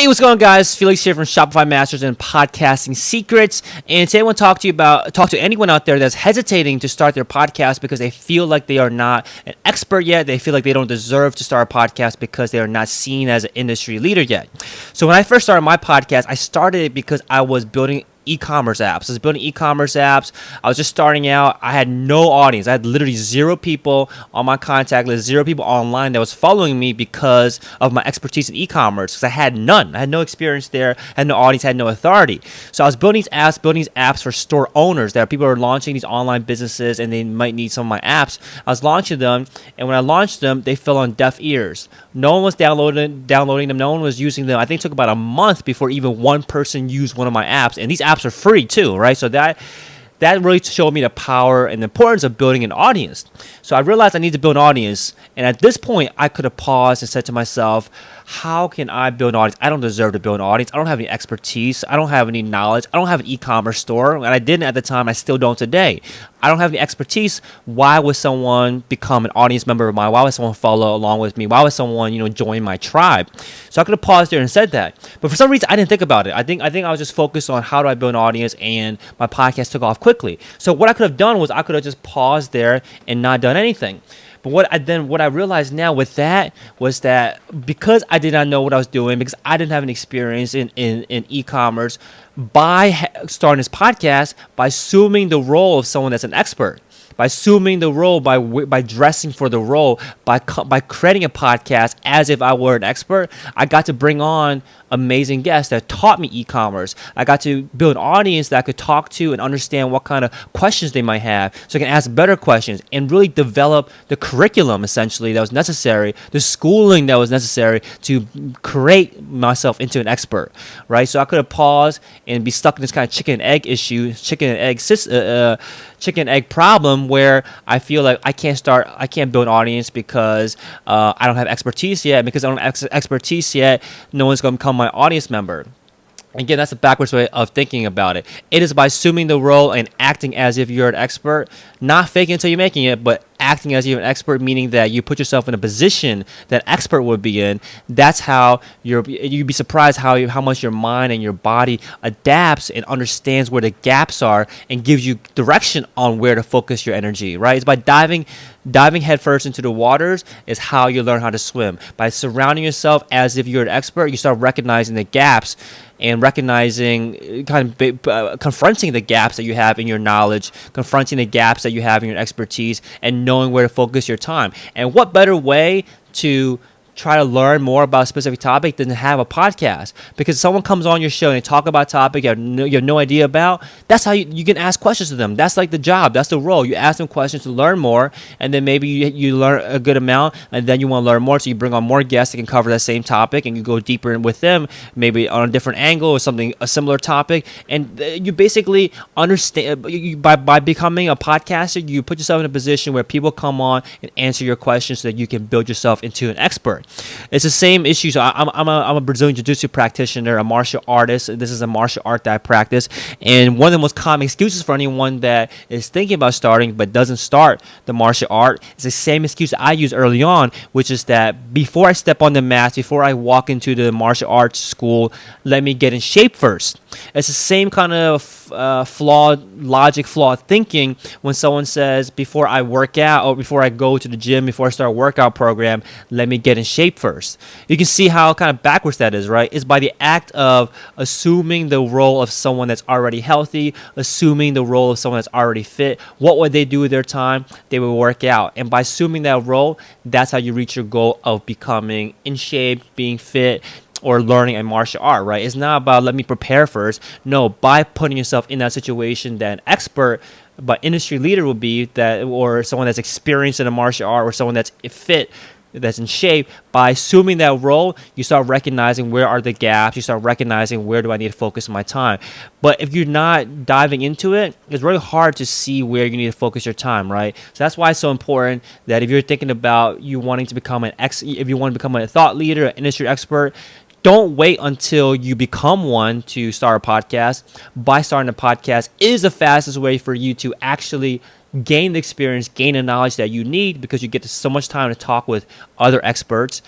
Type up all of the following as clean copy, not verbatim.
Hey, what's going on, guys? Felix here from Shopify Masters and Podcasting Secrets. And today I want to talk to anyone out there that's hesitating to start their podcast because they feel like they are not an expert yet. They feel like they don't deserve to start a podcast because they are not seen as an industry leader yet. So when I first started my podcast, I started it because I was building e-commerce apps. I was building e-commerce apps. I was just starting out. I had no audience. I had literally 0 people on my contact list, 0 people online that was following me because of my expertise in e-commerce, because I had none. I had no experience there, had no audience, had no authority. So I was building these apps for store owners. That people are launching these online businesses and they might need some of my apps. I was launching them, and when I launched them, they fell on deaf ears. No one was downloading them. No one was using them. I think it took about a month before even one person used one of my apps, and these apps are free too, right? So that really showed me the power and the importance of building an audience. So I realized I need to build an audience, and at this point, I could have paused and said to myself, how can I build an audience? I don't deserve to build an audience. I don't have any expertise. I don't have any knowledge. I don't have an e-commerce store, and I didn't at the time. I still don't today. I don't have any expertise. Why would someone become an audience member of mine? Why would someone follow along with me? Why would someone, join my tribe? So I could have paused there and said that. But for some reason, I didn't think about it. I think I was just focused on how do I build an audience, and my podcast took off quickly. So what I could have done was I could have just paused there and not done anything. But what I realized now with that was that because I did not know what I was doing, because I didn't have any experience in e-commerce, by starting this podcast, by assuming the role of someone that's an expert, by assuming the role, by dressing for the role, by creating a podcast as if I were an expert, I got to bring on amazing guests that taught me e-commerce. I got to build an audience that I could talk to and understand what kind of questions they might have, so I can ask better questions and really develop the curriculum essentially that was necessary, the schooling that was necessary to create myself into an expert, right? So I could have paused and be stuck in this kind of chicken and egg problem where I feel like I can't build an audience because I don't have expertise yet. Because I don't have expertise yet, no one's going to become my audience member. Again, that's a backwards way of thinking about it. It is by assuming the role and acting as if you're an expert, not faking until you're making it, but acting as you're an expert, meaning that you put yourself in a position that expert would be in. That's how you'd be surprised how much your mind and your body adapts and understands where the gaps are and gives you direction on where to focus your energy, right? It's by diving headfirst into the waters is how you learn how to swim. By surrounding yourself as if you're an expert, you start recognizing the gaps and recognizing, confronting the gaps that you have in your knowledge, confronting the gaps that you have in your expertise, and knowing where to focus your time. And what better way to try to learn more about a specific topic than to have a podcast? Because someone comes on your show and they talk about a topic you have no idea about, that's how you can ask questions to them. That's like the job. That's the role. You ask them questions to learn more, and then maybe you learn a good amount, and then you want to learn more, so you bring on more guests that can cover that same topic, and you go deeper in with them, maybe on a different angle or a similar topic, and you basically understand. By becoming a podcaster, you put yourself in a position where people come on and answer your questions so that you can build yourself into an expert. It's the same issue. So I'm a Brazilian Jiu-Jitsu practitioner, a martial artist. This is a martial art that I practice. And one of the most common excuses for anyone that is thinking about starting but doesn't start the martial art is the same excuse I used early on, which is that before I step on the mat, before I walk into the martial arts school, let me get in shape first. It's the same kind of flawed thinking when someone says, before I work out or before I go to the gym, before I start a workout program, let me get in shape first. You can see how kind of backwards that is, right? It's by the act of assuming the role of someone that's already healthy, assuming the role of someone that's already fit. What would they do with their time? They would work out. And by assuming that role, that's how you reach your goal of becoming in shape, being fit, or learning a martial art, right? It's not about let me prepare first. No, by putting yourself in that situation that an expert, but industry leader would be, that, or someone that's experienced in a martial art, or someone that's fit, that's in shape, by assuming that role, you start recognizing where are the gaps, you start recognizing where do I need to focus my time. But if you're not diving into it, it's really hard to see where you need to focus your time, right? So that's why it's so important that if you're thinking about you wanting to become if you want to become a thought leader, an industry expert, don't wait until you become one to start a podcast. By starting a podcast is the fastest way for you to actually gain the experience, gain the knowledge that you need, because you get so much time to talk with other experts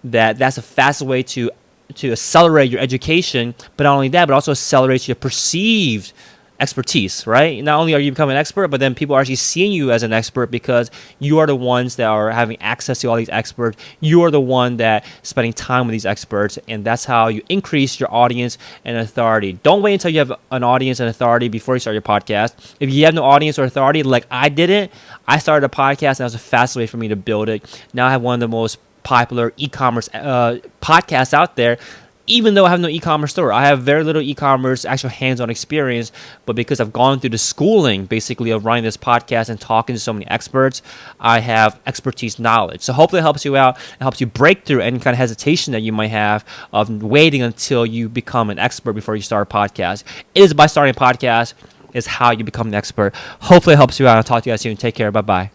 that's the fastest way to to accelerate your education, but not only that, but also accelerates your perceived expertise, right? Not only are you becoming an expert, but then people are actually seeing you as an expert because you are the ones that are having access to all these experts. You are the one that spending time with these experts, and that's how you increase your audience and authority. Don't wait until you have an audience and authority before you start your podcast. If you have no audience or authority, like I didn't, I started a podcast and that was a fast way for me to build it. Now I have one of the most popular e-commerce podcasts out there, even though I have no e-commerce store. I have very little e-commerce actual hands-on experience, but because I've gone through the schooling basically of running this podcast and talking to so many experts, I have expertise knowledge. So hopefully it helps you out. It helps you break through any kind of hesitation that you might have of waiting until you become an expert before you start a podcast. It is by starting a podcast is how you become an expert. Hopefully it helps you out. I'll talk to you guys soon. Take care. Bye-bye.